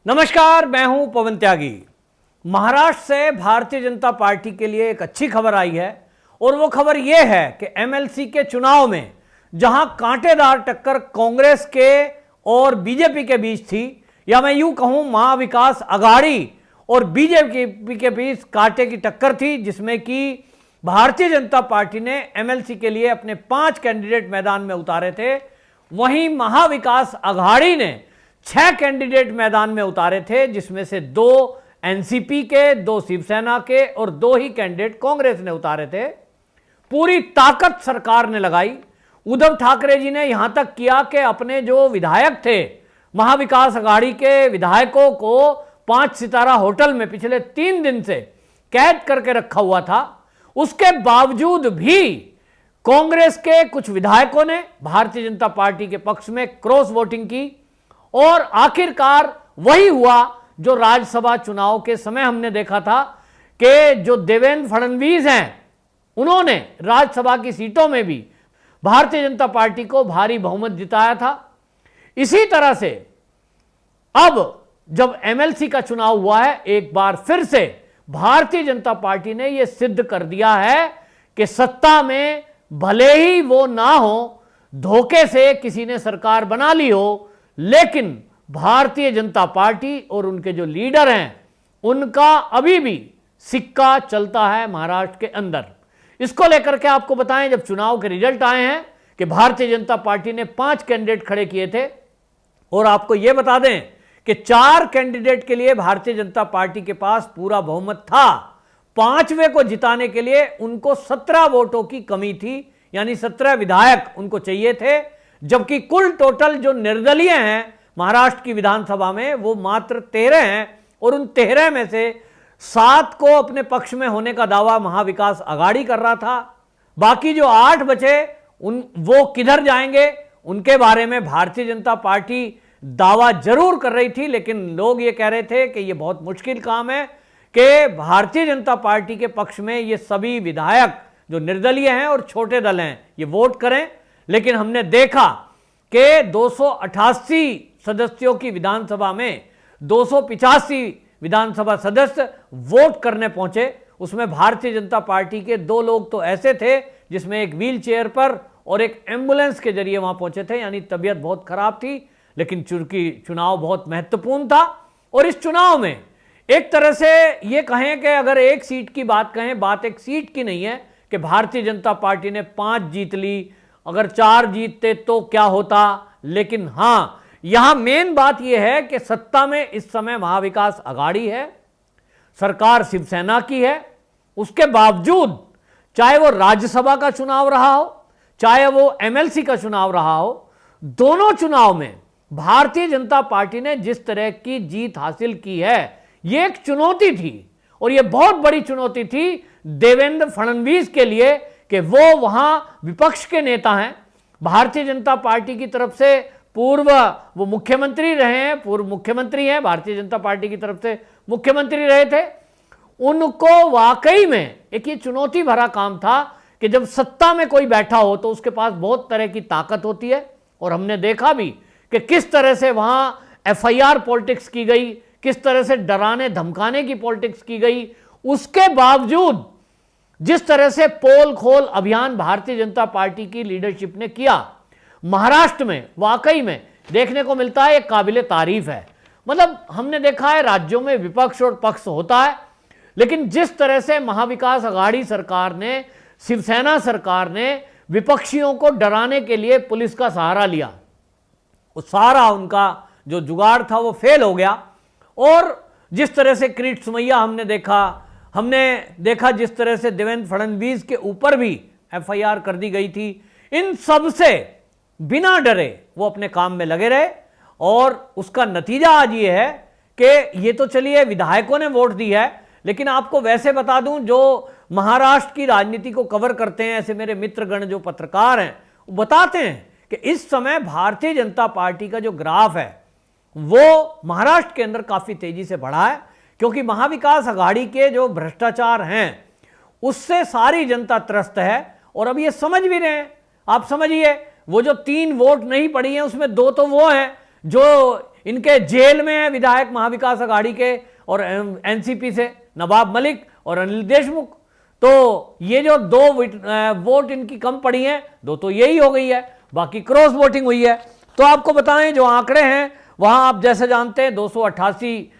नमस्कार, मैं हूं पवन त्यागी। महाराष्ट्र से भारतीय जनता पार्टी के लिए एक अच्छी खबर आई है और वो खबर ये है कि एमएलसी के चुनाव में जहां कांटेदार टक्कर कांग्रेस के और बीजेपी के बीच थी, या मैं यूं कहूं महाविकास आघाड़ी और बीजेपी के बीच कांटे की टक्कर थी, जिसमें कि भारतीय जनता पार्टी ने एमएलसी के लिए अपने 5 कैंडिडेट मैदान में उतारे थे, वहीं महाविकास आघाड़ी ने 6 कैंडिडेट मैदान में उतारे थे, जिसमें से 2 एनसीपी के, 2 शिवसेना के और 2 ही कैंडिडेट कांग्रेस ने उतारे थे। पूरी ताकत सरकार ने लगाई। उद्धव ठाकरे जी ने यहां तक किया कि अपने जो विधायक थे, महाविकास आघाड़ी के विधायकों को 5 सितारा होटल में पिछले 3 दिन से कैद करके रखा हुआ था। उसके बावजूद भी कांग्रेस के कुछ विधायकों ने भारतीय जनता पार्टी के पक्ष में क्रॉस वोटिंग की और आखिरकार वही हुआ जो राज्यसभा चुनाव के समय हमने देखा था कि जो देवेंद्र फडणवीस हैं, उन्होंने राज्यसभा की सीटों में भी भारतीय जनता पार्टी को भारी बहुमत जिताया था। इसी तरह से अब जब एमएलसी का चुनाव हुआ है, एक बार फिर से भारतीय जनता पार्टी ने यह सिद्ध कर दिया है कि सत्ता में भले ही वो ना हो, धोखे से किसी ने सरकार बना ली हो, लेकिन भारतीय जनता पार्टी और उनके जो लीडर हैं, उनका अभी भी सिक्का चलता है महाराष्ट्र के अंदर। इसको लेकर के आपको बताएं, जब चुनाव के रिजल्ट आए हैं कि भारतीय जनता पार्टी ने 5 कैंडिडेट खड़े किए थे, और आपको यह बता दें कि 4 कैंडिडेट के लिए भारतीय जनता पार्टी के पास पूरा बहुमत था। 5वें को जिताने के लिए उनको 17 वोटों की कमी थी, यानी 17 विधायक उनको चाहिए थे, जबकि कुल टोटल जो निर्दलीय हैं महाराष्ट्र की विधानसभा में वो मात्र 13 हैं, और उन 13 में से 7 को अपने पक्ष में होने का दावा महाविकास आघाड़ी कर रहा था। बाकी जो 8 बचे वो किधर जाएंगे, उनके बारे में भारतीय जनता पार्टी दावा जरूर कर रही थी, लेकिन लोग ये कह रहे थे कि ये बहुत मुश्किल काम है कि भारतीय जनता पार्टी के पक्ष में ये सभी विधायक जो निर्दलीय हैं और छोटे दल हैं ये वोट करें। लेकिन हमने देखा कि 288 सदस्यों की विधानसभा में 285 विधानसभा सदस्य वोट करने पहुंचे। उसमें भारतीय जनता पार्टी के 2 लोग तो ऐसे थे जिसमें एक व्हील चेयर पर और एक एम्बुलेंस के जरिए वहां पहुंचे थे, यानी तबीयत बहुत खराब थी। लेकिन चूंकि चुनाव बहुत महत्वपूर्ण था, और इस चुनाव में एक तरह से यह कहें कि अगर एक सीट की बात कहें, बात एक सीट की नहीं है कि भारतीय जनता पार्टी ने 5 जीत ली, अगर 4 जीतते तो क्या होता। लेकिन हां, यहां मेन बात यह है कि सत्ता में इस समय महाविकास आघाड़ी है, सरकार शिवसेना की है। उसके बावजूद चाहे वो राज्यसभा का चुनाव रहा हो, चाहे वो एमएलसी का चुनाव रहा हो, दोनों चुनाव में भारतीय जनता पार्टी ने जिस तरह की जीत हासिल की है, यह एक चुनौती थी, और यह बहुत बड़ी चुनौती थी देवेंद्र फडणवीस के लिए कि वो वहां विपक्ष के नेता हैं। भारतीय जनता पार्टी की तरफ से पूर्व वो मुख्यमंत्री रहे हैं, पूर्व मुख्यमंत्री हैं, भारतीय जनता पार्टी की तरफ से मुख्यमंत्री रहे थे। उनको वाकई में एक ये चुनौती भरा काम था कि जब सत्ता में कोई बैठा हो तो उसके पास बहुत तरह की ताकत होती है, और हमने देखा भी कि किस तरह से वहां एफआईआर पॉलिटिक्स की गई, किस तरह से डराने धमकाने की पॉलिटिक्स की गई। उसके बावजूद जिस तरह से पोल खोल अभियान भारतीय जनता पार्टी की लीडरशिप ने किया महाराष्ट्र में, वाकई में देखने को मिलता है, एक काबिले तारीफ है। मतलब हमने देखा है राज्यों में विपक्ष और पक्ष होता है, लेकिन जिस तरह से महाविकास आघाड़ी सरकार ने, शिवसेना सरकार ने विपक्षियों को डराने के लिए पुलिस का सहारा लिया, वो सारा उनका जो जुगाड़ था वो फेल हो गया। और जिस तरह से किरीट सोमैया हमने देखा जिस तरह से देवेंद्र फडणवीस के ऊपर भी एफआईआर कर दी गई थी, इन सब से बिना डरे वो अपने काम में लगे रहे, और उसका नतीजा आज ये है कि ये तो चलिए विधायकों ने वोट दी है, लेकिन आपको वैसे बता दूं, जो महाराष्ट्र की राजनीति को कवर करते हैं ऐसे मेरे मित्रगण जो पत्रकार हैं, वो बताते हैं कि इस समय भारतीय जनता पार्टी का जो ग्राफ है वो महाराष्ट्र के अंदर काफी तेजी से बढ़ा है, क्योंकि महाविकास आघाड़ी के जो भ्रष्टाचार हैं उससे सारी जनता त्रस्त है। और अब ये समझ भी रहे हैं, आप समझिए, वो जो 3 वोट नहीं पड़ी हैं उसमें 2 तो वो हैं जो इनके जेल में है विधायक महाविकास अघाड़ी के और एनसीपी से नवाब मलिक और अनिल देशमुख। तो ये जो 2 वोट इनकी कम पड़ी हैं, 2 तो यही हो गई है, बाकी क्रॉस वोटिंग हुई है। तो आपको बताएं जो आंकड़े हैं वहां आप जैसे जानते हैं 288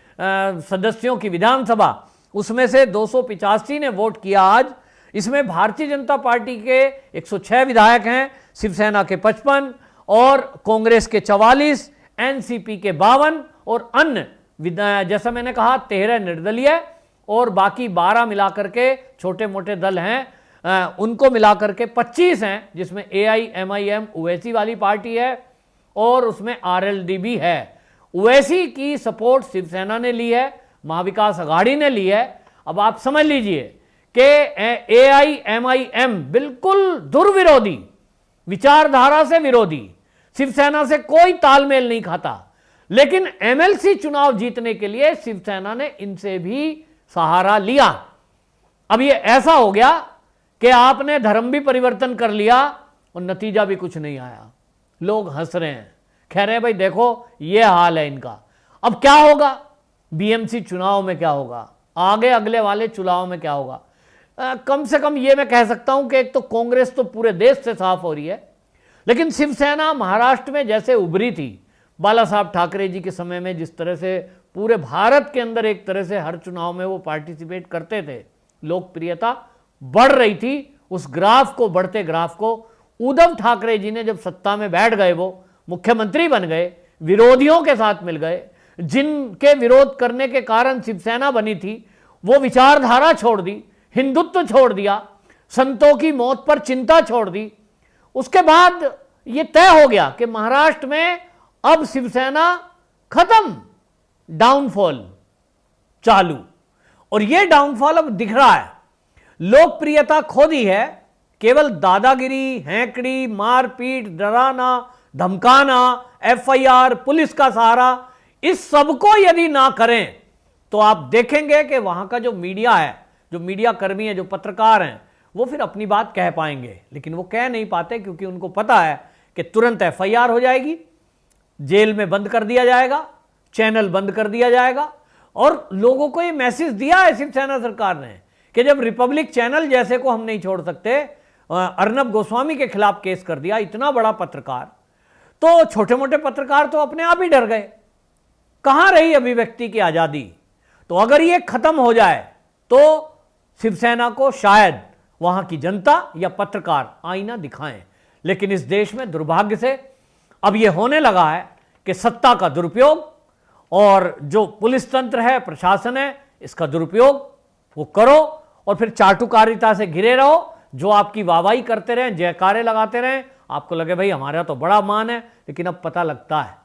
सदस्यों की विधानसभा, उसमें से 285 ने वोट किया आज। इसमें भारतीय जनता पार्टी के 106 विधायक हैं, शिवसेना के 55 और कांग्रेस के 44, एनसीपी के 52 और अन्य जैसा मैंने कहा 13 निर्दलीय और बाकी 12 मिलाकर के छोटे मोटे दल हैं, उनको मिलाकर के 25 हैं, जिसमें AIMIM ओवैसी वाली पार्टी है और उसमें RLD भी है। ओवैसी की सपोर्ट शिवसेना ने ली है, महाविकास अघाड़ी ने ली है। अब आप समझ लीजिए कि AIMIM बिल्कुल दुर्विरोधी, विचारधारा से विरोधी, शिवसेना से कोई तालमेल नहीं खाता, लेकिन MLC चुनाव जीतने के लिए शिवसेना ने इनसे भी सहारा लिया। अब ये ऐसा हो गया कि आपने धर्म भी परिवर्तन कर लिया और नतीजा भी कुछ नहीं आया। लोग हंस रहे हैं, कह रहे हैं भाई देखो ये हाल है इनका। अब क्या होगा BMC चुनाव में, क्या होगा आगे अगले वाले चुनाव में, क्या होगा? कम से कम ये मैं कह सकता हूं कि एक तो कांग्रेस तो पूरे देश से साफ हो रही है, लेकिन शिवसेना महाराष्ट्र में जैसे उभरी थी बाला साहब ठाकरे जी के समय में, जिस तरह से पूरे भारत के अंदर एक तरह से हर चुनाव में वो पार्टिसिपेट करते थे, लोकप्रियता बढ़ रही थी, उस ग्राफ को, बढ़ते ग्राफ को उद्धव ठाकरे जी ने जब सत्ता में बैठ गए, वो मुख्यमंत्री बन गए, विरोधियों के साथ मिल गए, जिनके विरोध करने के कारण शिवसेना बनी थी, वो विचारधारा छोड़ दी, हिंदुत्व छोड़ दिया, संतों की मौत पर चिंता छोड़ दी। उसके बाद ये तय हो गया कि महाराष्ट्र में अब शिवसेना खत्म, डाउनफॉल चालू। और ये डाउनफॉल अब दिख रहा है, लोकप्रियता खो दी है, केवल दादागिरी, हैंकड़ी, मारपीट, डराना, धमकाना, FIR, पुलिस का सहारा, इस सबको यदि ना करें तो आप देखेंगे कि वहां का जो मीडिया है, जो मीडिया कर्मी है, जो पत्रकार हैं, वो फिर अपनी बात कह पाएंगे, लेकिन वो कह नहीं पाते क्योंकि उनको पता है कि तुरंत FIR हो जाएगी, जेल में बंद कर दिया जाएगा, चैनल बंद कर दिया जाएगा। और लोगों को ये मैसेज दिया है शिवसेना सरकार ने कि जब रिपब्लिक चैनल जैसे को हम नहीं छोड़ सकते, अर्नब गोस्वामी के खिलाफ केस कर दिया, इतना बड़ा पत्रकार, तो छोटे मोटे पत्रकार तो अपने आप ही डर गए। कहां रही अभिव्यक्ति की आजादी? तो अगर ये खत्म हो जाए तो शिवसेना को शायद वहां की जनता या पत्रकार आईना दिखाएं। लेकिन इस देश में दुर्भाग्य से अब यह होने लगा है कि सत्ता का दुरुपयोग और जो पुलिस तंत्र है, प्रशासन है, इसका दुरुपयोग वो करो और फिर चाटुकारिता से घिरे रहो, जो आपकी वाहवाही करते रहें, जयकारे लगाते रहें, आपको लगे भाई हमारा तो बड़ा मान है। लेकिन अब पता लगता है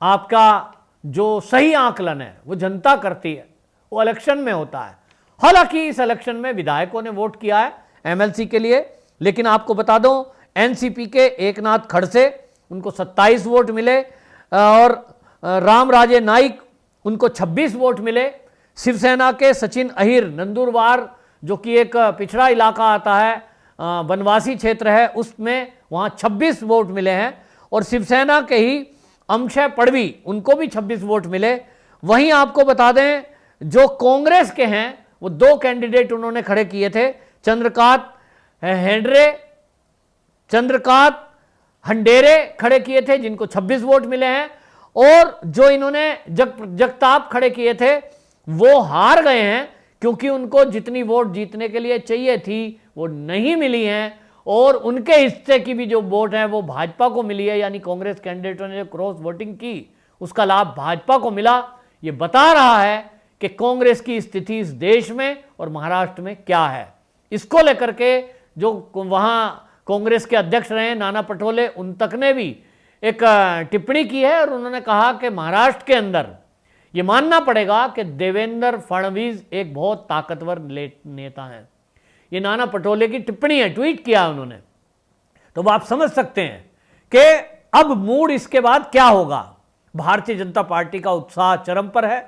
आपका जो सही आकलन है वो जनता करती है, वो इलेक्शन में होता है। हालांकि इस इलेक्शन में विधायकों ने वोट किया है MLC के लिए, लेकिन आपको बता दूं NCP के एकनाथ खड़से, उनको 27 वोट मिले और राम राजे नाइक, उनको 26 वोट मिले। शिवसेना के सचिन अहिर, नंदुरबार जो कि एक पिछड़ा इलाका आता है, वनवासी क्षेत्र है, उसमें वहाँ 26 वोट मिले हैं। और शिवसेना के ही अमशय पड़वी, उनको भी 26 वोट मिले। वहीं आपको बता दें जो कांग्रेस के हैं वो 2 कैंडिडेट उन्होंने खड़े किए थे, चंद्रकांत हंडेरे खड़े किए थे जिनको 26 वोट मिले हैं, और जो इन्होंने जगताप खड़े किए थे वो हार गए हैं क्योंकि उनको जितनी वोट जीतने के लिए चाहिए थी वो नहीं मिली हैं, और उनके हिस्से की भी जो वोट है वो भाजपा को मिली है। यानी कांग्रेस कैंडिडेटों ने जो क्रॉस वोटिंग की उसका लाभ भाजपा को मिला। ये बता रहा है कि कांग्रेस की स्थिति इस देश में और महाराष्ट्र में क्या है। इसको लेकर के जो वहां कांग्रेस के अध्यक्ष रहे नाना पटोले, उन तक ने भी एक टिप्पणी की है और उन्होंने कहा कि महाराष्ट्र के अंदर ये मानना पड़ेगा कि देवेंद्र फडणवीस एक बहुत ताकतवर नेता हैं। ये नाना पटोले की टिप्पणी है, ट्वीट किया उन्होंने। तो वो आप समझ सकते हैं कि अब मूड इसके बाद क्या होगा। भारतीय जनता पार्टी का उत्साह चरम पर है।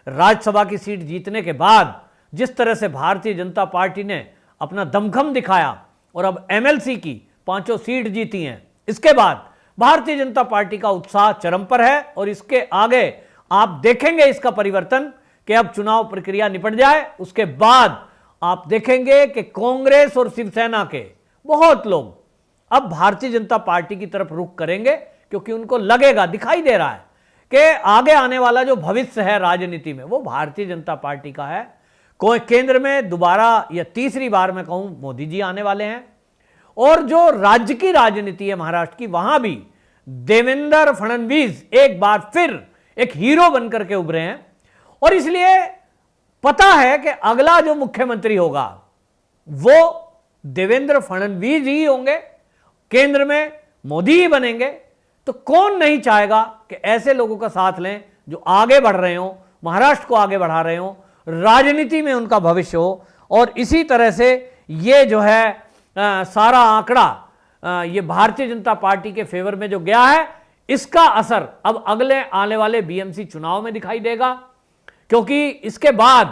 राज्यसभा की सीट जीतने के बाद जिस तरह से भारतीय जनता पार्टी ने अपना दमखम दिखाया और अब MLC की 5 सीट जीती हैं, इसके बाद भारतीय जनता पार्टी का उत्साह चरम पर है और इसके आगे आप देखेंगे इसका परिवर्तन कि अब चुनाव प्रक्रिया निपट जाए, उसके बाद आप देखेंगे कि कांग्रेस और शिवसेना के बहुत लोग अब भारतीय जनता पार्टी की तरफ रुख करेंगे, क्योंकि उनको लगेगा, दिखाई दे रहा है कि आगे आने वाला जो भविष्य है राजनीति में वो भारतीय जनता पार्टी का है। कोई केंद्र में दोबारा या तीसरी बार मैं कहूं मोदी जी आने वाले हैं और जो राज्य की राजनीति है महाराष्ट्र की, वहां भी देवेंद्र फडणवीस एक बार फिर एक हीरो बनकर के उभरे हैं और इसलिए पता है कि अगला जो मुख्यमंत्री होगा वो देवेंद्र फडणवीस ही होंगे, केंद्र में मोदी ही बनेंगे। तो कौन नहीं चाहेगा कि ऐसे लोगों का साथ लें जो आगे बढ़ रहे हो, महाराष्ट्र को आगे बढ़ा रहे हो, राजनीति में उनका भविष्य हो। और इसी तरह से ये जो है सारा आंकड़ा ये भारतीय जनता पार्टी के फेवर में जो गया है, इसका असर अब अगले आने वाले बीएमसी चुनाव में दिखाई देगा, क्योंकि इसके बाद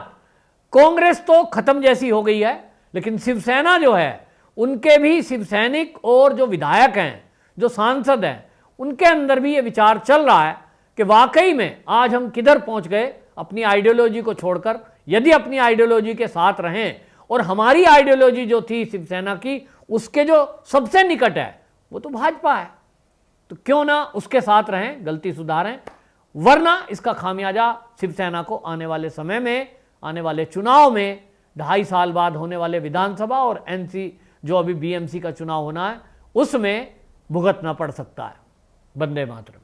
कांग्रेस तो खत्म जैसी हो गई है, लेकिन शिवसेना जो है उनके भी शिवसैनिक और जो विधायक हैं, जो सांसद हैं, उनके अंदर भी ये विचार चल रहा है कि वाकई में आज हम किधर पहुंच गए अपनी आइडियोलॉजी को छोड़कर। यदि अपनी आइडियोलॉजी के साथ रहें और हमारी आइडियोलॉजी जो थी शिवसेना की, उसके जो सबसे निकट है वो तो भाजपा है, तो क्यों ना उसके साथ रहें, गलती सुधारें, वरना इसका खामियाजा शिवसेना को आने वाले समय में, आने वाले चुनाव में, 2.5 साल बाद होने वाले विधानसभा और एनसी जो अभी बीएमसी का चुनाव होना है, उसमें भुगतना पड़ सकता है। वंदे मातरम।